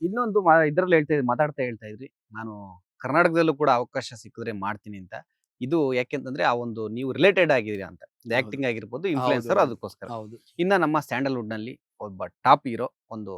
ಇನ್ನೊಂದು ಇದ್ರಲ್ಲಿ ಮಾತಾಡ್ತಾ ಹೇಳ್ತಾ ಇದ್ರಿ, ನಾನು ಕರ್ನಾಟಕದಲ್ಲೂ ಕೂಡ ಅವಕಾಶ ಸಿಕ್ಕಿದ್ರೆ ಮಾಡ್ತೀನಿ ಅಂತ. ಇದು ಯಾಕೆಂತಂದ್ರೆ ಆ ಒಂದು ನೀವು ರಿಲೇಟೆಡ್ ಆಗಿದ್ದೀರಾ ಅಂತ. ಹೌದು. ಆಕ್ಟಿಂಗ್ ಆಗಿರ್ಬೋದು, ಹೌದು ಇನ್ಫ್ಲುಯೆನ್ಸರ್ ಹೌದು ಅದಕ್ಕೋಸ್ಕರ. ಹೌದು. ಇನ್ನ ನಮ್ಮ ಸ್ಯಾಂಡಲ್ವುಡ್ ನಲ್ಲಿ ಒಬ್ಬ ಟಾಪ್ ಹೀರೋ ಒಂದು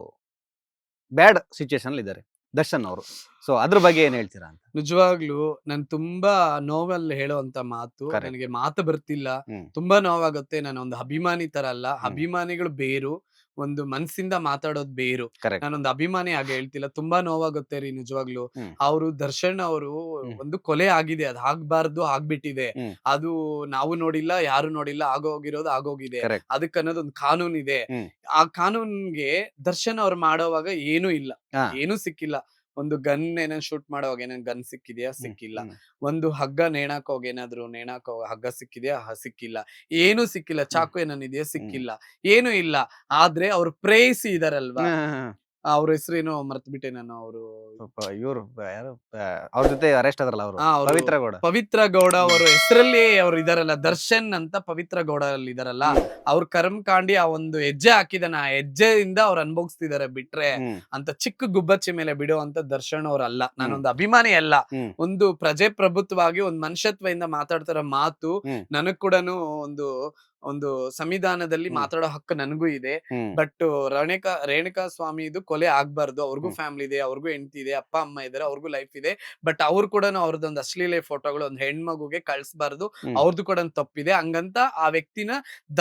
ಬ್ಯಾಡ್ ಸಿಚುಯೇಷನ್ ಇದ್ದಾರೆ, ದರ್ಶನ್ ಅವರು. ಸೊ ಅದ್ರ ಬಗ್ಗೆ ಏನ್ ಹೇಳ್ತೀರಾ ಅಂತ. ನಿಜವಾಗ್ಲೂ ನಾನು ತುಂಬಾ ನೋವಲ್ಲಿ ಹೇಳುವಂತ ಮಾತು, ಕರೆಕ್ಟ್. ನನಗೆ ಮಾತು ಬರ್ತಿಲ್ಲ. ಹ್ಮ್ ತುಂಬಾ ನೋವಾಗುತ್ತೆ. ನಾನು ಒಂದು ಅಭಿಮಾನಿ ತರ ಅಲ್ಲ, ಹ್ಮ್ ಅಭಿಮಾನಿಗಳು ಬೇರು, ಒಂದು ಮನ್ಸಿಂದ ಮಾತಾಡೋದ್ ಬೇರು. ಕರೆಕ್ಟ್. ನಾನೊಂದು ಅಭಿಮಾನಿ ಹಾಗೆ ಹೇಳ್ತಿಲ್ಲ. ತುಂಬಾ ನೋವಾಗುತ್ತೆ ರೀ ನಿಜವಾಗ್ಲು. ಹ್ಮ್ ಅವರು ದರ್ಶನ್ ಅವರು ಹ್ಮ್ ಒಂದು ಕೊಲೆ ಆಗಿದೆ, ಅದ್ ಆಗ್ಬಾರ್ದು ಆಗ್ಬಿಟ್ಟಿದೆ. ಹ್ಮ್ ಅದು ನಾವು ನೋಡಿಲ್ಲ, ಯಾರು ನೋಡಿಲ್ಲ, ಆಗೋಗಿರೋದು ಆಗೋಗಿದೆ. ಕರೆಕ್ಟ್. ಅದಕ್ಕೆ ಅನ್ನೋದೊಂದು ಕಾನೂನ್ ಇದೆ. ಹ್ಮ್ ಆ ಕಾನೂನ್ಗೆ ದರ್ಶನ್ ಅವ್ರು ಮಾಡೋವಾಗ ಏನೂ ಇಲ್ಲ, ಹಾ ಏನೂ ಸಿಕ್ಕಿಲ್ಲ. ಒಂದು ಗನ್ ಏನೋ ಶೂಟ್ ಮಾಡೋವಾಗ ಏನೇನ್ ಗನ್ ಸಿಕ್ಕಿದ್ಯಾ? ಹ್ಮ್ ಸಿಕ್ಕಿಲ್ಲ. ಹ್ಮ್ ಒಂದು ಹಗ್ಗ ನೇಣಾಕೋವಾಗ ಏನಾದ್ರು ಹಗ್ಗ ಸಿಕ್ಕಿದ್ಯಾ? ಸಿಕ್ಕಿಲ್ಲ. ಏನೂ ಸಿಕ್ಕಿಲ್ಲ. ಹ್ಮ್ ಚಾಕು ಏನಾನ ಇದೆಯಾ? ಹ್ಮ್ ಸಿಕ್ಕಿಲ್ಲ. ಏನೂ ಇಲ್ಲ. ಆದ್ರೆ ಅವ್ರು ಪ್ರೇಯಸಿ ಇದಾರಲ್ವಾ? ಹ್ಮ್ ಅವ್ರ ಹೆಸರೇನೋ ಮರ್ತ್ಬಿಟ್ಟೆ ನಾನು. ಅವರು ಇವ್ರು ಯಾರು ಅವ್ರ ಜೊತೆ ಅರೆಸ್ಟ್ ಆದ್ರಲ್ಲ ಅವರು, ಅವರು ಪವಿತ್ರ ಗೌಡ. ಪವಿತ್ರ ಗೌಡ ಹ್ಮ್ ಅವರ ಹೆಸರಲ್ಲಿ ಅವ್ರು ಇದಾರಲ್ಲ, ದರ್ಶನ್ ಅಂತ ಪವಿತ್ರ ಗೌಡ ಅಲ್ಲಿ ಇದಾರಲ್ಲ, ಹ್ಮ್ ಅವ್ರ ಕರ್ಮಕಾಂಡಿ ಆ ಒಂದು ಹೆಜ್ಜೆ ಹಾಕಿದಾನ, ಆ ಹೆಜ್ಜೆಯಿಂದ ಅವ್ರು ಅನುಭವಿಸ್ತಿದಾರೆ ಬಿಟ್ರೆ ಹ್ಮ್ ಅಂತ ಚಿಕ್ಕ ಗುಬ್ಬಚ್ಚಿ ಮೇಲೆ ಬಿಡುವಂತ ದರ್ಶನ್ ಅವ್ರಲ್ಲ. ಹ್ಮ್ ನಾನೊಂದು ಅಭಿಮಾನಿ ಅಲ್ಲ. ಹ್ಮ್ ಒಂದು ಪ್ರಜಾಪ್ರಭುತ್ವವಾಗಿ ಒಂದು ಮನುಷ್ಯತ್ವದಿಂದ ಮಾತಾಡ್ತಾರ ಮಾತು ಹ್ಮ್ ನನಗ್ ಕೂಡನು ಒಂದು ಒಂದು ಸಂವಿಧಾನದಲ್ಲಿ ಹ್ಮ್ ಮಾತಾಡೋ ಹಕ್ಕು ನನಗೂ ಇದೆ. ಹ್ಮ್ ಬಟ್ ರೇಣುಕಾ ಸ್ವಾಮಿದು ಕೊಲೆ ಆಗ್ಬಾರ್ದು. ಅವ್ರಿಗೂ ಹ್ಮ್ ಫ್ಯಾಮಿಲಿ ಇದೆ, ಅವ್ರಿಗೂ ಹೆಂಡತಿ ಇದೆ, ಅಪ್ಪ ಅಮ್ಮ ಇದಾರೆ, ಅವ್ರಿಗೂ ಲೈಫ್ ಇದೆ. ಬಟ್ ಅವ್ರು ಕೂಡ ಅವ್ರದ್ದೊಂದು ಅಶ್ಲೀಲೆ ಫೋಟೋಗಳು ಒಂದು ಹೆಣ್ಮಗುಗೆ ಕಳ್ಸಬಾರ್ದು. ಹ್ಮ್ ಅವ್ರದ್ದು ಕೂಡ ತಪ್ಪಿದೆ. ಹಂಗಂತ ಆ ವ್ಯಕ್ತಿನ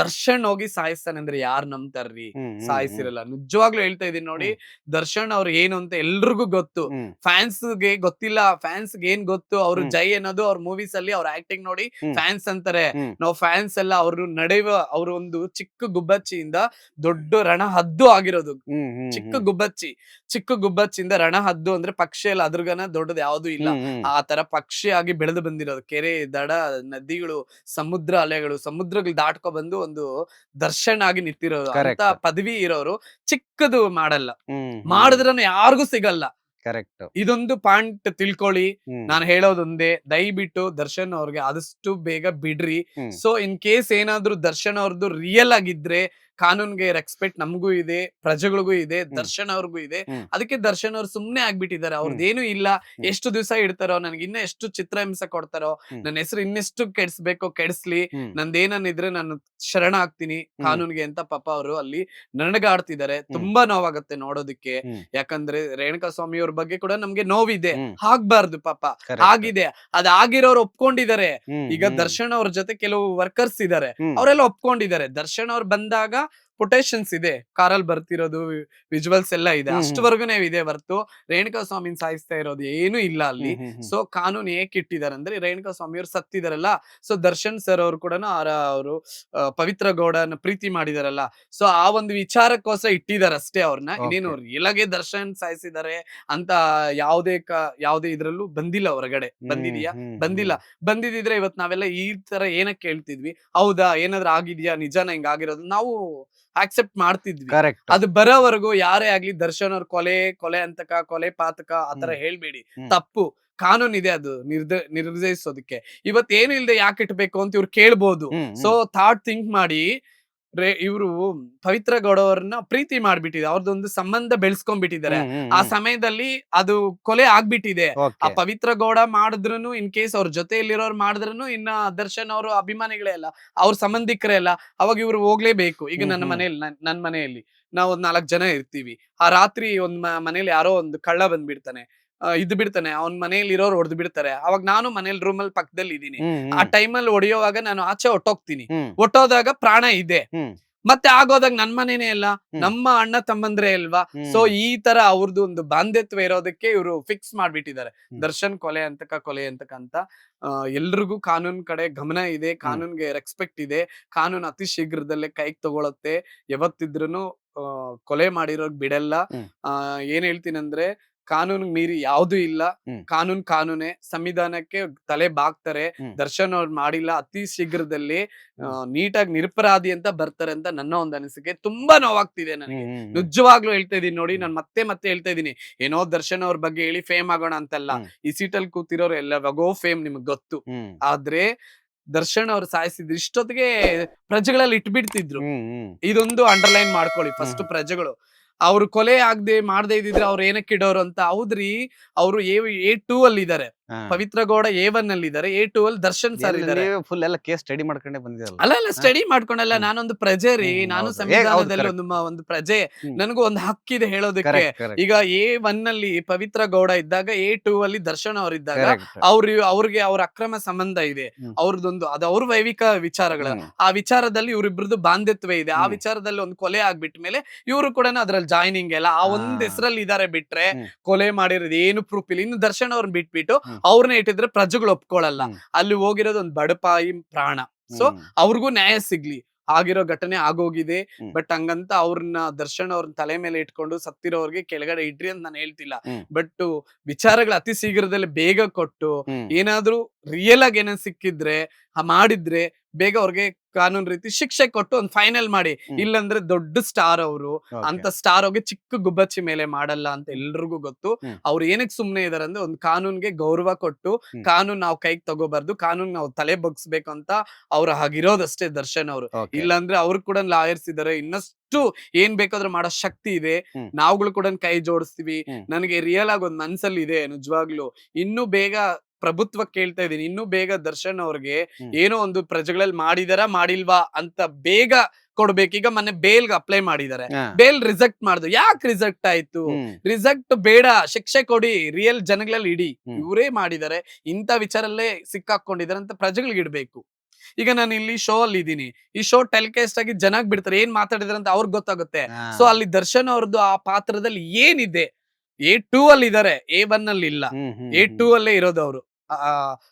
ದರ್ಶನ್ ಹೋಗಿ ಸಾಯಿಸ್ತಾನೆ ಅಂದ್ರೆ ಯಾರ್ ನಂಬ್ತಾರ್ರಿ? ಹ್ಮ್ ಹ್ಮ್ ಹ್ಮ್ ಸಾಯಿಸಿರಲ್ಲ. ನಿಜವಾಗ್ಲೂ ಹೇಳ್ತಾ ಇದೀನಿ ನೋಡಿ, ಹ್ಮ್ ದರ್ಶನ್ ಅವ್ರು ಏನು ಅಂತ ಎಲ್ರಿಗೂ ಗೊತ್ತು. ಹ್ಮ್ ಫ್ಯಾನ್ಸ್ಗೆ ಗೊತ್ತಿಲ್ಲ. ಫ್ಯಾನ್ಸ್ಗೆ ಏನ್ ಗೊತ್ತು? ಅವ್ರು ಹ್ಮ್ ಜೈ ಅನ್ನೋದು ಅವ್ರ ಮೂವೀಸ್ ಅಲ್ಲಿ ಅವ್ರ ಆಕ್ಟಿಂಗ್ ನೋಡಿ ಹ್ಮ್ ಫ್ಯಾನ್ಸ್ ಅಂತಾರೆ. ಹ್ಮ್ ನಾವು ಫ್ಯಾನ್ಸ್ ಎಲ್ಲ ಅವ್ರು ನಡೆಯುವ ಅವ್ರ ಒಂದು ಚಿಕ್ಕ ಗುಬ್ಬಚ್ಚಿಯಿಂದ ದೊಡ್ಡ ರಣ ಹದ್ದು ಆಗಿರೋದು. ಹ್ಮ್ ಹ್ಮ್ ಚಿಕ್ಕ ಹ್ಮ್ ಗುಬ್ಬಚ್ಚಿ, ಚಿಕ್ಕ ಗುಬ್ಬಚ್ಚಿಯಿಂದ ರಣ ಹದ್ದು ಅಂದ್ರೆ ಪಕ್ಷಿ ಅಲ್ಲ, ಅದ್ರಗನ ದೊಡ್ಡದು ಯಾವ್ದು ಇಲ್ಲ. ಹ್ಮ್ ಹ್ಮ್ ಆ ತರ ಪಕ್ಷಿಯಾಗಿ ಬೆಳೆದು ಬಂದಿರೋದು. ಕೆರೆ, ದಡ, ನದಿಗಳು, ಸಮುದ್ರ ಅಲೆಗಳು, ಸಮುದ್ರಗಳು ದಾಟ್ಕೊ ಬಂದು ಒಂದು ದರ್ಶನ್ ಆಗಿ ನಿಂತಿರೋರು. ಅಂತ ಕರೆಕ್ಟ್. ಪದವಿ ಇರೋರು ಚಿಕ್ಕದು ಮಾಡಲ್ಲ. ಹ್ಮ್ ಹ್ಮ್ ಮಾಡಿದ್ರನು ಯಾರಿಗೂ ಸಿಗಲ್ಲ. ಕರೆಕ್ಟ್. ಇದೊಂದು ಪಾಯಿಂಟ್ ತಿಳ್ಕೊಳ್ಳಿ. ಹ್ಮ್ ನಾನು ಹೇಳೋದೊಂದೇ, ದಯವಿಟ್ಟು ದರ್ಶನ್ ಅವ್ರಿಗೆ ಆದಷ್ಟು ಬೇಗ ಬಿಡ್ರಿ. ಹ್ಮ್ ಸೊ ಇನ್ ಕೇಸ್ ಏನಾದ್ರು ದರ್ಶನ್ ಅವ್ರದ್ದು ರಿಯಲ್ ಆಗಿದ್ರೆ, ಕಾನೂನ್ಗೆ ರೆಸ್ಪೆಕ್ಟ್ ನಮಗೂ ಇದೆ, ಪ್ರಜೆಗಳಿಗೂ ಇದೆ, ಹ್ಮ್ ದರ್ಶನ್ ಅವ್ರಿಗೂ ಇದೆ. ಹ್ಮ್ ಅದಕ್ಕೆ ದರ್ಶನ್ ಅವ್ರು ಸುಮ್ನೆ ಆಗ್ಬಿಟ್ಟಿದ್ದಾರೆ. ಹ್ಮ್ ಅವ್ರದ್ದೇನು ಇಲ್ಲ. ಹ್ಮ್ ಎಷ್ಟು ದಿವಸ ಇಡ್ತಾರೋ, ನನ್ಗೆ ಇನ್ನ ಎಷ್ಟು ಚಿತ್ರಹಿಂಸೆ ಕೊಡ್ತಾರೋ, ಹ್ಮ್ ನನ್ನ ಹೆಸರು ಇನ್ನೆಷ್ಟು ಕೆಡಿಸ್ಬೇಕೋ ಕೆಡಿಸ್ಲಿ, ಹ್ಮ್ ನಂದೇನಿದ್ರೆ ನಾನು ಶರಣ ಆಗ್ತೀನಿ ಹ್ಮ್ ಕಾನೂನ್ಗೆ ಅಂತ ಪಾಪ ಅವರು ಅಲ್ಲಿ ನರಗಾಡ್ತಿದ್ದಾರೆ. ಹ್ಮ್ ತುಂಬಾ ನೋವಾಗುತ್ತೆ ನೋಡೋದಕ್ಕೆ. ಹ್ಮ್ ಯಾಕಂದ್ರೆ ರೇಣುಕಾ ಸ್ವಾಮಿ ಅವ್ರ ಬಗ್ಗೆ ಕೂಡ ನಮ್ಗೆ ನೋವಿದೆ. ಹ್ಮ್ ಆಗ್ಬಾರ್ದು ಪಾಪ. ಕರೆಕ್ಟ್. ಆಗಿದೆ. ಆಗಿರೋರು ಒಪ್ಕೊಂಡಿದ್ದಾರೆ. ಹ್ಮ್ ಈಗ ಹ್ಮ್ ದರ್ಶನ್ ಅವ್ರ ಜೊತೆ ಕೆಲವು ವರ್ಕರ್ಸ್ ಇದಾರೆ. ಹ್ಮ್ ಅವರೆಲ್ಲ ಒಪ್ಕೊಂಡಿದ್ದಾರೆ. ದರ್ಶನ್ ಅವ್ರು ಬಂದಾಗ ಕೊಟೇಶನ್ಸ್ ಇದೆ. ಕಾರಲ್ಲಿ ಬರ್ತಿರೋದು, ವಿಜುವಲ್ಸ್ ಎಲ್ಲ ಇದೆ. ಹ್ಮ್ ಹ್ಮ್ ಅಷ್ಟವರೆಗೂನೇ ಇದೆ ಹೊರ್ತು ರೇಣುಕಾ ಸ್ವಾಮಿನ ಸಾಯಿಸ್ತಾ ಇರೋದು ಏನು ಇಲ್ಲ ಅಲ್ಲಿ. ಹ್ಮ್ ಹ್ಮ್ ಹ್ಮ್ ಸೊ ಕಾನೂನು ಏಕೆ ಇಟ್ಟಿದ್ದಾರೆ ಅಂದ್ರೆ, ರೇಣುಕಾ ಸ್ವಾಮಿ ಅವ್ರು ಸತ್ತಿದಾರಲ್ಲ, ಸೊ ದರ್ಶನ್ ಸರ್ ಅವ್ರು ಕೂಡ ಅವರು ಪವಿತ್ರ ಗೌಡನ ಪ್ರೀತಿ ಮಾಡಿದಾರಲ್ಲ, ಸೊ ಆ ಒಂದು ವಿಚಾರಕ್ಕೋಸ್ಕರ ಇಟ್ಟಿದ್ದಾರೆ ಅಷ್ಟೇ ಅವ್ರನ್ನ. ಇನ್ನೇನು ಓಕೆ. ರಿಯಲ್ ಆಗಿ ದರ್ಶನ್ ಸಾಯಿಸಿದ್ದಾರೆ ಅಂತ ಯಾವುದೇ ಇದ್ರಲ್ಲೂ ಬಂದಿಲ್ಲ ಹೊರಗಡೆ. ಹ್ಮ್ ಬಂದಿದ್ಯಾ? ಹ್ಮ್ ಬಂದಿಲ್ಲ. ಹ್ಮ್ ಬಂದಿದ್ರೆ ಇವತ್ ನಾವೆಲ್ಲ ಈ ತರ ಏನಕ್ಕೆ ಕೇಳ್ತಿದ್ವಿ? ಹೌದಾ, ಏನಾದ್ರು ಆಗಿದ್ಯಾ, ನಿಜಾನ ಹಿಂಗ್ ಆಗಿರೋದು ನಾವು ಆಕ್ಸೆಪ್ಟ್ ಮಾಡ್ತಿದ್ವಿ. ಕರೆಕ್ಟ್. ಅದು ಬರೋವರೆಗೂ ಯಾರೇ ಆಗ್ಲಿ ದರ್ಶನ್ ಅವ್ರ ಕೊಲೆ ಅಂತಕ, ಕೊಲೆ ಪಾತಕ ಆತರ ಹ್ಮ್ ಹೇಳ್ಬೇಡಿ. ಹ್ಮ್ ತಪ್ಪು. ಕಾನೂನ್ ಇದೆ ಅದು ನಿರ್ಧರಿಸೋದಕ್ಕೆ. ಇವತ್ತೇನು ಇಲ್ದೆ ಯಾಕೆ ಇಟ್ಬೇಕು ಅಂತ ಇವ್ರು ಕೇಳ್ಬೋದು. ಹ್ಮ್ ಸೊ ಹ್ಮ್ ಥಾಟ್ ಥಿಂಕ್ ಮಾಡಿ ಇವ್ರು ಪವಿತ್ರ ಗೌಡ ಅವ್ರನ್ನ ಪ್ರೀತಿ ಮಾಡ್ಬಿಟ್ಟಿದೆ. ಅವ್ರದ್ದೊಂದು ಸಂಬಂಧ ಬೆಳೆಸ್ಕೊಂಡ್ಬಿಟ್ಟಿದ್ದಾರೆ. ಹ್ಮ್ ಹ್ಮ್ ಆ ಹ್ಮ್ ಸಮಯದಲ್ಲಿ ಅದು ಕೊಲೆ ಆಗ್ಬಿಟ್ಟಿದೆ. ಆ ಓಕೆ. ಪವಿತ್ರ ಗೌಡ ಮಾಡಿದ್ರುನು, ಇನ್ ಕೇಸ್ ಅವ್ರ ಜೊತೆಯಲ್ಲಿರೋರು ಮಾಡಿದ್ರುನು, ಇನ್ನ ದರ್ಶನ್ ಅವರು ಅಭಿಮಾನಿಗಳೇ ಅಲ್ಲ, ಅವ್ರ ಸಂಬಂಧಿಕರೇ ಅಲ್ಲ. ಅವಾಗ ಇವ್ರು ಹೋಗ್ಲೇಬೇಕು. ಈಗ ಹ್ಮ್ ನನ್ನ ಹ್ಮ್ ಮನೆಯಲ್ಲಿ, ನನ್ನ ಮನೆಯಲ್ಲಿ ನಾವ್ ಒಂದ್ 4 ಜನ ಇರ್ತೀವಿ. ಆ ರಾತ್ರಿ ಒಂದ್ ಮನೇಲಿ ಯಾರೋ ಒಂದು ಕಳ್ಳ ಬಂದ್ಬಿಡ್ತಾನೆ. ಇದ್ ಬಿಡ್ತಾನೆ. ಅವ್ನ್ ಮನೇಲಿ ಇರೋರು ಹೊಡೆದ್ ಬಿಡ್ತಾರೆ. ಅವಾಗ ನಾನು ಮನೇಲಿ ರೂಮಲ್ಲಿ ಪಕ್ಕದಲ್ಲಿ ಇದೀನಿ. ಹ್ಮ್ ಆ ಹ್ಮ್ ಟೈಮಲ್ಲಿ ಹೊಡೆಯುವಾಗ ನಾನು ಆಚೆ ಹೊಟ್ಟೋಗ್ತೀನಿ. ಹ್ಮ್ ಹೊಟ್ಟೋದಾಗ ಪ್ರಾಣ ಇದೆ. ಹ್ಮ್ ಮತ್ತೆ ಆಗೋದಾಗ ನನ್ ಮನೇನೆ ಅಲ್ಲ, ಹ್ಮ್ ನಮ್ಮ ಅಣ್ಣ ತಮ್ಮಂದ್ರೆ ಅಲ್ವಾ? ಸೊ ಹ್ಮ್ ಈ ತರ ಅವ್ರದ್ದು ಒಂದು ಬಾಂಧವ್ಯ ಇರೋದಕ್ಕೆ ಇವರು ಫಿಕ್ಸ್ ಮಾಡ್ಬಿಟ್ಟಿದ್ದಾರೆ. ಹ್ಮ್ ದರ್ಶನ್ ಕೊಲೆ ಅಂತಕ. ಎಲ್ರಿಗೂ ಕಾನೂನ್ ಕಡೆ ಗಮನ ಇದೆ, ಹ್ಮ್ ಕಾನೂನ್ಗೆ ರೆಸ್ಪೆಕ್ಟ್ ಇದೆ. ಕಾನೂನು ಅತಿ ಶೀಘ್ರದಲ್ಲೇ ಕೈಗೆ ತಗೊಳತ್ತೆ. ಯಾವತ್ತಿದ್ರುನು ಕೊಲೆ ಮಾಡಿರೋಗ್ ಬಿಡಲ್ಲ. ಹ್ಮ್ ಏನ್ ಹೇಳ್ತೀನಂದ್ರೆ, ಕಾನೂನು ಮೀರಿ ಯಾವ್ದು ಇಲ್ಲ. ಹ್ಮ್ ಕಾನೂನೇ. ಸಂವಿಧಾನಕ್ಕೆ ತಲೆ ಬಾಗ್ತಾರೆ. ಹ್ಮ್ ದರ್ಶನ್ ಅವ್ರು ಮಾಡಿಲ್ಲ. ಅತಿ ಶೀಘ್ರದಲ್ಲಿ ಹ್ಮ್ ನೀಟಾಗಿ ನಿರಪರಾಧಿ ಅಂತ ಬರ್ತಾರೆ ಅಂತ ನನ್ನ ಒಂದು ಅನಿಸಿಕೆ. ತುಂಬಾ ನೋವಾಗ್ತಿದೆ ನನಗೆ. ಹ್ಮ್ ಹ್ಮ್ ನಿಜವಾಗ್ಲೂ ಹೇಳ್ತಾ ಇದೀನಿ ನೋಡಿ. ಹ್ಮ್ ನಾನು ಮತ್ತೆ ಹೇಳ್ತಾ ಇದೀನಿ. ಏನೋ ದರ್ಶನ್ ಅವ್ರ ಬಗ್ಗೆ ಹೇಳಿ ಫೇಮ್ ಆಗೋಣ ಅಂತಲ್ಲ. ಹ್ಮ್ ಈ ಸೀಟಲ್ಲಿ ಕೂತಿರೋರು ಎಲ್ಲವಾಗೋ ಫೇಮ್ ನಿಮ್ಗೆ ಗೊತ್ತು. ಹ್ಮ್ ಆದ್ರೆ ದರ್ಶನ್ ಅವ್ರು ಸಾಯಿಸಿದ್ರು ಇಷ್ಟೊತ್ತಿಗೆ ಪ್ರಜೆಗಳಲ್ಲಿ ಇಟ್ಬಿಡ್ತಿದ್ರು. ಹ್ಮ್ ಹ್ಮ್ ಇದೊಂದು ಅಂಡರ್ಲೈನ್ ಮಾಡ್ಕೊಳ್ಳಿ ಹ್ಮ್ ಫಸ್ಟ್ ಪ್ರಜೆಗಳು. ಅವ್ರು ಕೊಲೆ ಮಾಡದೇ ಇದ್ದಿದ್ರೆ ಅವ್ರು ಏನಕ್ಕೆ ಇಡೋರು ಅಂತ. ಹೌದ್ರಿ, ಅವರು A2 ಅಲ್ಲಿ ಇದಾರೆ, ಪವಿತ್ರ ಗೌಡ A1 ಅಲ್ಲಿ ಇದಾರೆ, A2 ಅಲ್ಲಿ ದರ್ಶನ್ ಸರ್ ಇದಾರೆ. ಫುಲ್ ಎಲ್ಲ ಕೇಸ್ ಸ್ಟಡಿ ಮಾಡ್ಕೊಂಡೇ ಬಂದಿರಲ್ಲ. ಅಲ್ಲ ಸ್ಟಡಿ ಮಾಡ್ಕೊಂಡಲ್ಲ, ಹ್ಮ್. ನಾನೊಂದು ಪ್ರಜೆ ರೀ, ನಾನು ಹೌದು. ಸಂವಿಧಾನದಲ್ಲಿ correct. ಒಂದು ಪ್ರಜೆ, ಹ್ಮ್. ನನಗೂ ಒಂದು ಹಕ್ಕಿದೆ ಹೇಳೋದಕ್ಕೆ. Correct. ಈಗ A1 ಅಲ್ಲಿ ಪವಿತ್ರ ಗೌಡ ಇದ್ದಾಗ, A2 ಅಲ್ಲಿ ದರ್ಶನ್ ಅವ್ರು ಇದ್ದಾಗ, Correct. ಅವ್ರಿಗೆ ಅವ್ರ ಅಕ್ರಮ ಸಂಬಂಧ ಇದೆ, ಹ್ಮ್. ಅವ್ರದೊಂದು ಅದು ಅವ್ರ ವೈವಿಕ ವಿಚಾರಗಳ, ಹ್ಮ್. ಆ ವಿಚಾರದಲ್ಲಿ ಇವ್ರಿಬ್ರದ್ದು ಬಾಂಧವ್ಯ ಇದೆ, ಆ ಹ್ಮ್. ವಿಚಾರದಲ್ಲಿ ಒಂದು ಕೊಲೆ ಆಗ್ಬಿಟ್ಟ ಮೇಲೆ ಇವರು ಕೂಡ ಅದ್ರಲ್ಲಿ ಜಾಯ್ನಿಂಗ್ ಎಲ್ಲ ಆ ಒಂದ್ ಹಾ. ಹೆಸರಲ್ಲಿ ಇದಾರೆ ಬಿಟ್ರೆ, ಹ್ಮ್. ಕೊಲೆ ಮಾಡಿರೋದು ಏನು ಪ್ರೂಫ್ ಇಲ್ಲ. ಇನ್ನು ದರ್ಶನ್ ಅವ್ರನ್ನ ಬಿಟ್ಬಿಟ್ಟು ಹ್ಮ್. ಅವ್ರನ್ನ ಇಟ್ಟಿದ್ರೆ ಪ್ರಜೆಗಳು ಒಪ್ಕೊಳ್ಳಲ್ಲ. ಹ್ಮ್. ಅಲ್ಲಿ ಹೋಗಿರೋದು ಒಂದು ಬಡಪಾಯಿ ಪ್ರಾಣ. ಸೊ ಹ್ಮ್. ಅವ್ರಿಗೂ ನ್ಯಾಯ ಸಿಗ್ಲಿ, ಆಗಿರೋ ಘಟನೆ ಆಗೋಗಿದೆ. ಹ್ಮ್. ಬಟ್ ಹಂಗಂತ ದರ್ಶನ್ ಅವ್ರನ್ನ ತಲೆ ಮೇಲೆ ಇಟ್ಕೊಂಡು ಸತ್ತಿರೋರ್ಗೆ ಕೆಳಗಡೆ ಇಡ್ರಿ ಅಂತ ನಾನು ಹೇಳ್ತಿಲ್ಲ. ಹ್ಮ್. ಬಟ್ ವಿಚಾರಗಳು ಅತಿ ಶೀಘ್ರದಲ್ಲಿ ಬೇಗ ಕೊಟ್ಟು, ಹ್ಮ್. ಏನಾದ್ರೂ ರಿಯಲ್ ಆಗಿ ಏನಾದ್ರು ಸಿಕ್ಕಿದ್ರೆ ಮಾಡಿದ್ರೆ ಬೇಗ ಅವ್ರಿಗೆ ಕಾನೂನು ರೀತಿ ಶಿಕ್ಷೆ ಕೊಟ್ಟು ಒಂದು ಫೈನಲ್ ಮಾಡಿ. ಹ್ಮ್. ಇಲ್ಲಂದ್ರೆ ದೊಡ್ಡ ಸ್ಟಾರ್ ಅವರು, Okay. ಅಂತ ಸ್ಟಾರ್ ಹೋಗಿ ಚಿಕ್ಕ ಗುಬ್ಬಚ್ಚಿ ಮೇಲೆ ಮಾಡಲ್ಲ ಅಂತ ಎಲ್ರಿಗೂ ಗೊತ್ತು. ಹ್ಮ್. ಅವ್ರು ಏನಕ್ಕೆ ಸುಮ್ನೆ ಇದಾರೆ ಅಂದ್ರೆ, ಒಂದು ಕಾನೂನ್ಗೆ ಗೌರವ ಕೊಟ್ಟು, ಹ್ಮ್. ಕಾನೂನ್ ನಾವು ಕೈಗೆ ತಗೋಬಾರ್ದು, ಕಾನೂನ್ ನಾವು ತಲೆ ಬಗ್ಸ್ಬೇಕು ಅಂತ ಅವ್ರು ಹಾಗಿರೋದಷ್ಟೇ ದರ್ಶನ್ ಅವರು. Okay. ಇಲ್ಲಾಂದ್ರೆ ಅವ್ರು ಕೂಡ ಲಾಯರ್ಸ್ ಇದಾರೆ, ಇನ್ನಷ್ಟು ಏನ್ ಬೇಕಾದ್ರೂ ಮಾಡೋ ಶಕ್ತಿ ಇದೆ. ಹ್ಮ್. ನಾವುಗಳು ಕೂಡ ಕೈ ಜೋಡಿಸ್ತೀವಿ. ಹ್ಮ್. ನನಗೆ ರಿಯಲ್ ಆಗಿ ಒಂದ್ ಮನ್ಸಲ್ಲಿ ಇದೆ ನಿಜವಾಗ್ಲು, ಇನ್ನೂ ಬೇಗ ಪ್ರಭುತ್ವ ಕೇಳ್ತಾ ಇದೀನಿ, ಇನ್ನೂ ಬೇಗ ದರ್ಶನ್ ಅವ್ರಿಗೆ ಹ್ಮ್. ಏನೋ ಒಂದು ಪ್ರಜೆಗಳಲ್ಲಿ ಮಾಡಿದಾರ ಮಾಡಿಲ್ವಾ ಅಂತ ಬೇಗ ಕೊಡ್ಬೇಕು. ಈಗ ಮೊನ್ನೆ ಬೇಲ್ಗೆ ಅಪ್ಲೈ ಮಾಡಿದ್ದಾರೆ, ಹಾ. ಬೇಲ್ ರಿಜೆಕ್ಟ್ ಮಾಡುದು. ಯಾಕೆ ರಿಜೆಕ್ಟ್ ಆಯ್ತು? ಹ್ಮ್. ರಿಜೆಕ್ಟ್ ಬೇಡ, ಶಿಕ್ಷೆ ಕೊಡಿ, ರಿಯಲ್ ಜನಗಳಲ್ಲಿ ಇಡಿ. ಹ್ಮ್. ಇವರೇ ಮಾಡಿದ್ದಾರೆ, ಇಂಥ ವಿಚಾರಲ್ಲೇ ಸಿಕ್ಕಾಕೊಂಡಿದ್ದಾರೆ ಅಂತ ಪ್ರಜೆಗಳಿಗೆ ಇಡ್ಬೇಕು. ಈಗ ನಾನು ಇಲ್ಲಿ ಶೋ ಅಲ್ಲಿ ಇದೀನಿ, ಈ ಶೋ ಟೆಲಿಕಾಸ್ಟ್ ಆಗಿ ಜನಕ್ ಬಿಡ್ತಾರೆ, ಏನ್ ಮಾತಾಡಿದಾರೆ ಅಂತ ಅವ್ರಿಗೆ ಗೊತ್ತಾಗುತ್ತೆ. ಹಾ. ಸೊ ಅಲ್ಲಿ ದರ್ಶನ್ ಅವ್ರದ್ದು ಆ ಪಾತ್ರದಲ್ಲಿ ಏನಿದೆ, A2 ಅಲ್ಲಿ ಇದಾರೆ, A1 ಅಲ್ಲಿ ಇಲ್ಲ. ಹ್ಮ್. ಹ್ಮ್. A2 ಅಲ್ಲೇ ಇರೋದು ಅವರು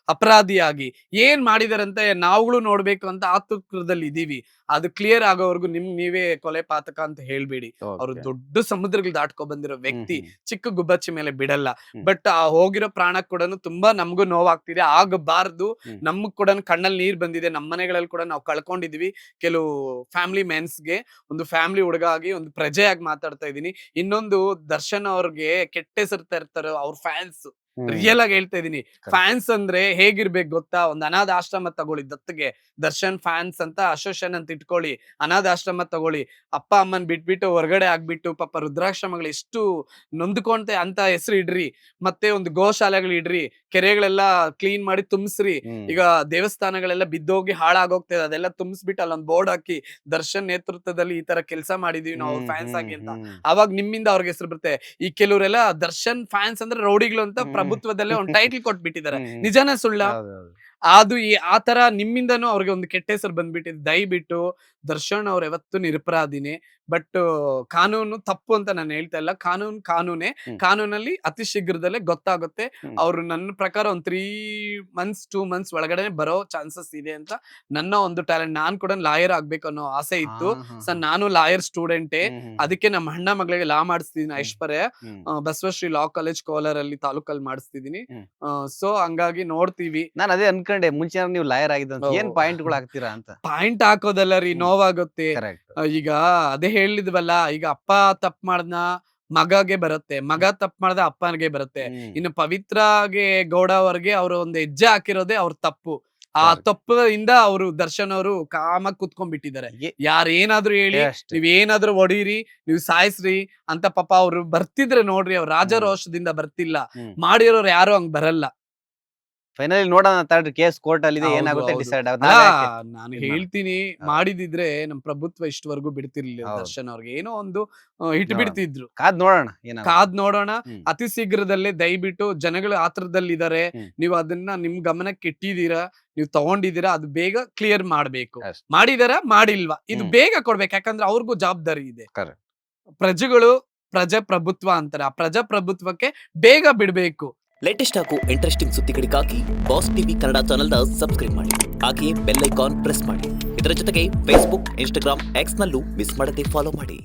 ಅಪರಾಧಿಯಾಗಿ. ಏನ್ ಮಾಡಿದಾರೆ ಅಂತ ನಾವುಗಳು ನೋಡ್ಬೇಕು ಅಂತ ಆತುರದಲ್ಲಿ ಇದೀವಿ. ಅದು ಕ್ಲಿಯರ್ ಆಗೋವರೆಗೂ ನೀವೇ ಕೊಲೆ ಪಾತಕ ಅಂತ ಹೇಳ್ಬೇಡಿ. Okay. ಅವರು ದೊಡ್ಡ ಸಮುದ್ರಗಳು ದಾಟ್ಕೊ ಬಂದಿರೋ ವ್ಯಕ್ತಿ, ಹ್ಮ್. ಚಿಕ್ಕ ಗುಬ್ಬಚ್ಚಿ ಮೇಲೆ ಬಿಡಲ್ಲ. ಹ್ಮ್. ಬಟ್ ಆ ಹೋಗಿರೋ ಪ್ರಾಣ ಕೂಡ ತುಂಬಾ ನಮಗೂ ನೋವಾಗ್ತಿದೆ, ಆಗಬಾರ್ದು. ಹ್ಮ್. ನಮಗ್ ಕೂಡ ಕಣ್ಣಲ್ಲಿ ನೀರ್ ಬಂದಿದೆ, ನಮ್ಮ ಮನೆಗಳಲ್ಲಿ ಕೂಡ ನಾವು ಕಳ್ಕೊಂಡಿದೀವಿ. ಕೆಲವು ಫ್ಯಾಮಿಲಿ ಮೆನ್ಸ್ಗೆ, ಒಂದು ಫ್ಯಾಮಿಲಿ ಹುಡುಗ ಆಗಿ ಒಂದು ಪ್ರಜೆಯಾಗಿ ಮಾತಾಡ್ತಾ ಇದೀನಿ. ಇನ್ನೊಂದು ದರ್ಶನ್ ಅವ್ರಿಗೆ ಕೆಟ್ಟ ಹೆಸರು ತರ್ತಾರೆ ಅವ್ರ ಫ್ಯಾನ್ಸ್. ಹ್ಮ್. ರಿಯಲ್ ಆಗಿ ಹೇಳ್ತಾ ಇದೀನಿ, Correct. ಫ್ಯಾನ್ಸ್ ಅಂದ್ರೆ ಹೇಗಿರ್ಬೇಕು ಗೊತ್ತಾ? ಒಂದ್ ಅನಾಥ ಆಶ್ರಮ ತಗೊಳ್ಳಿ ದತ್ತಿಗೆ, ದರ್ಶನ್ ಫ್ಯಾನ್ಸ್ ಅಂತ ಅಸೋಸಿಯೇಷನ್ ಅಂತ ಇಟ್ಕೊಳ್ಳಿ, ಅನಾಥ ಆಶ್ರಮ ತಗೊಳ್ಳಿ. ಅಪ್ಪ ಅಮ್ಮನ್ ಬಿಟ್ಬಿಟ್ಟು ಹೊರಗಡೆ ಆಗ್ಬಿಟ್ಟು ಪಾಪ ವೃದ್ಧಾಶ್ರಮಗಳು ಎಷ್ಟು ನೊಂದ್ಕೊಂತೆ ಅಂತ ಹೆಸರು ಇಡ್ರಿ. ಮತ್ತೆ ಒಂದು ಗೋಶಾಲೆಗಳು ಇಡ್ರಿ, ಕೆರೆಗಳೆಲ್ಲ ಕ್ಲೀನ್ ಮಾಡಿ ತುಂಬಿಸ್ರಿ. ಹ್ಮ್. ಈಗ ದೇವಸ್ಥಾನಗಳೆಲ್ಲ ಬಿದ್ದೋಗಿ ಹಾಳಾಗೋಗ್ತದೆ, ಅದೆಲ್ಲ ತುಂಬಿಸ್ಬಿಟ್ಟು ಅಲ್ಲೊಂದ್ ಬೋರ್ಡ್ ಹಾಕಿ, ದರ್ಶನ್ ನೇತೃತ್ವದಲ್ಲಿ ಈ ತರ ಕೆಲಸ ಮಾಡಿದೀವಿ ನಾವು ಹ್ಮ್. ಫ್ಯಾನ್ಸ್ ಆಗಿ ಅಂತ. ಹ್ಮ್. ಅವಾಗ ನಿಮ್ಮಿಂದ ಅವ್ರಿಗೆ ಹೆಸರು ಬರುತ್ತೆ. ಈ ಕೆಲವರೆಲ್ಲ ದರ್ಶನ್ ಫ್ಯಾನ್ಸ್ ಅಂದ್ರೆ ರೌಡಿಗಳು ಅಂತ ಹ್ಮ್. ಪ್ರಭುತ್ವದಲ್ಲೇ ಒಂದು ಟೈಟಲ್ ಕೊಟ್ಬಿಟ್ಟಿದ್ದಾರೆ. ಹ್ಮ್. ನಿಜಾನ ಸುಳ್ಳ? ಹೌದು, ಹೌದು. ಅದು ಆ ತರ ನಿಮ್ಮಿಂದನೂ ಅವ್ರಿಗೆ ಒಂದು ಕೆಟ್ಟ ಹೆಸರು ಬಂದ್ಬಿಟ್ಟಿದೆ. ದಯವಿಟ್ಟು ದರ್ಶನ್ ಅವ್ರು ಯಾವತ್ತೂ ನಿರಪರಾಧಿನೇ. ಬಟ್ ಕಾನೂನು ತಪ್ಪು ಅಂತ ನಾನು ಹೇಳ್ತಾ ಇಲ್ಲ, ಕಾನೂನೇ. ಹ್ಮ್. ಕಾನೂನಲ್ಲಿ ಅತಿ ಶೀಘ್ರದಲ್ಲೇ ಗೊತ್ತಾಗುತ್ತೆ. ಹ್ಮ್. ಅವ್ರು ನನ್ನ ಪ್ರಕಾರ ಒಂದು 3 ಮಂತ್ಸ್ 2 ಮಂತ್ಸ್ ಒಳಗಡೆ ಬರೋ ಚಾನ್ಸಸ್ ಇದೆ ಅಂತ ನನ್ನ ಒಂದು ಟ್ಯಾಲೆಂಟ್. ನಾನ್ ಕೂಡ ಲಾಯರ್ ಆಗ್ಬೇಕು ಅನ್ನೋ ಆಸೆ ಇತ್ತು. ಹಾ, ಹಾ, ಸೊ ಹಾ. ನಾನು ಲಾಯರ್ ಸ್ಟೂಡೆಂಟೇ. ಹ್ಮ್. ಹ್ಮ್. ಅದಕ್ಕೆ ನಮ್ಮ ಅಣ್ಣ ಮಗಳಿಗೆ ಲಾ ಮಾಡಿಸ್ತಿದ್ದೀನಿ, ಐಶ್ವರ್ಯ. ಹ್ಮ್. ಬಸವಶ್ರೀ ಲಾ ಕಾಲೇಜ್ ಕೋಲಾರಲ್ಲಿ ತಾಲೂಕಲ್ಲಿ ಮಾಡಿಸ್ತಿದ್ದೀನಿ. ಹ್ಮ್. ಸೊ ಹಂಗಾಗಿ ನೋಡ್ತೀವಿ. ನಾನು ಅದೇ ಅನ್ಕೊಂಡೆ, ಮುಂಚೆ ನೀವು ಲಾಯರ್ ಆಗಿದ್ದಂತ, ಏನ್ ಓ. ಪಾಯಿಂಟ್ಗಳು ಹಾಕ್ತೀರಾ ಅಂತ. ಪಾಯಿಂಟ್ ಹಾಕೋದಲ್ಲ ರೀ, ಹ್ಮ್. ನೋವಾಗುತ್ತೆ. ಕರೆಕ್ಟ್. ಈಗ ಅದೇ ಹೇಳಿದ್ವಲ್ಲ, ಈಗ ಅಪ್ಪ ತಪ್ಪು ಮಾಡ್ದ ಮಗಗೆ ಬರುತ್ತೆ, ಮಗ ತಪ್ಪು ಮಾಡ್ದ ಅಪ್ಪನಿಗೆ ಬರುತ್ತೆ. ಇನ್ನು ಪವಿತ್ರಗೆ ಗೌಡ ಅವ್ರಿಗೆ ಅವ್ರು ಒಂದು ಹೆಜ್ಜೆ ಹಾಕಿರೋದೇ ಅವ್ರ ತಪ್ಪು. ಆ Correct. ತಪ್ಪಿಂದ ಅವರು ದರ್ಶನ್ ಅವರು ಕಾಮಾಗಿ ಕುತ್ಕೊಂಡ್ಬಿಟ್ಟಿದ್ದಾರೆ. ಏ- ಯಾರೇನಾದ್ರೂ ಹೇಳಿ, ಅಷ್ಟೇ. ನೀವ್ ಏನಾದ್ರೂ ಹೊಡೀರಿ, ನೀವ್ ಸಾಯಿಸ್ರಿ ಅಂತ ಪಾಪ ಅವ್ರು ಬರ್ತಿದ್ರೆ ನೋಡ್ರಿ, ಅವ್ರು ರಾಜರೋಷದಿಂದ ಬರ್ತಿಲ್ಲ. ಹ್ಮ್. ಮಾಡಿರೋರು ಯಾರು ಹಂಗ್ ಬರಲ್ಲ. ಫೈನಲಿ ನೋಡೋಣ ತಡ್ರಿ, ಕೇಸ್ ಕೋರ್ಟ್ ಅಲ್ಲಿ ಇದೆ, ಹೌದು, ಏನಾಗುತ್ತೆ ಹೌದು. ಡಿಸೈಡ್ ಅಲ್ಲ, ನಾನು ಇದ್ ಹೇಳ್ತೀನಿ, ಹೌದು. ಮಾಡಿದಿದ್ರೆ ನಮ್ ಪ್ರಭುತ್ವ ಇಷ್ಟವರೆಗೂ ಬಿಡ್ತಿರ್ಲಿಲ್ಲ. ಹೌದು. ದರ್ಶನ್ ಅವ್ರಿಗೆ ಏನೋ ಒಂದು ಹಿಟ್ ನೋಡೋಣ. ಬಿಡ್ತಿದ್ರು. ಕಾದ್ ನೋಡೋಣ ಏನಾಗುತ್ತೆ. ಕಾದ್ ನೋಡೋಣ. ಹ್ಮ್. ಅತಿ ಶೀಘ್ರದಲ್ಲೇ ದಯವಿಟ್ಟು ಜನಗಳು ಆತರದಲ್ಲಿದ್ದಾರೆ, ಹ್ಮ್. ನೀವು ಅದನ್ನ ನಿಮ್ ಗಮನಕ್ಕೆ ಇಟ್ಟಿದ್ದೀರಾ, ನೀವು ತಗೊಂಡಿದ್ದೀರಾ, ಅದು ಬೇಗ ಕ್ಲಿಯರ್ ಮಾಡ್ಬೇಕು. ಅಷ್ಟೇ. ಮಾಡಿದಾರ ಮಾಡಿಲ್ವಾ ಇದು ಹ್ಮ್. ಬೇಗ ಕೊಡ್ಬೇಕು. ಯಾಕಂದ್ರೆ ಅವ್ರಿಗೂ ಜವಾಬ್ದಾರಿ ಇದೆ. Correct. ಪ್ರಜೆಗಳು ಪ್ರಜಾಪ್ರಭುತ್ವ ಅಂತಾರೆ, ಆ ಪ್ರಜಾಪ್ರಭುತ್ವಕ್ಕೆ ಬೇಗ ಬಿಡ್ಬೇಕು. ಲೇಟೆಸ್ಟ್ ಹಾಗೂ ಇಂಟ್ರೆಸ್ಟಿಂಗ್ ಸುದ್ದಿಗಳಿಗಾಗಿ ಬಾಸ್ ಟಿವಿ ಕನ್ನಡ ಚಾನೆಲ್ನ ಸಬ್ಸ್ಕ್ರೈಬ್ ಮಾಡಿ. ಹಾಗೆಯೇ ಬೆಲ್ ಐಕಾನ್ ಪ್ರೆಸ್ ಮಾಡಿ. ಇದರ ಜೊತೆಗೆ ಫೇಸ್ಬುಕ್, ಇನ್ಸ್ಟಾಗ್ರಾಮ್, ಎಕ್ಸ್ ನಲ್ಲೂ ಮಿಸ್ ಮಾಡದೆ ಫಾಲೋ ಮಾಡಿ.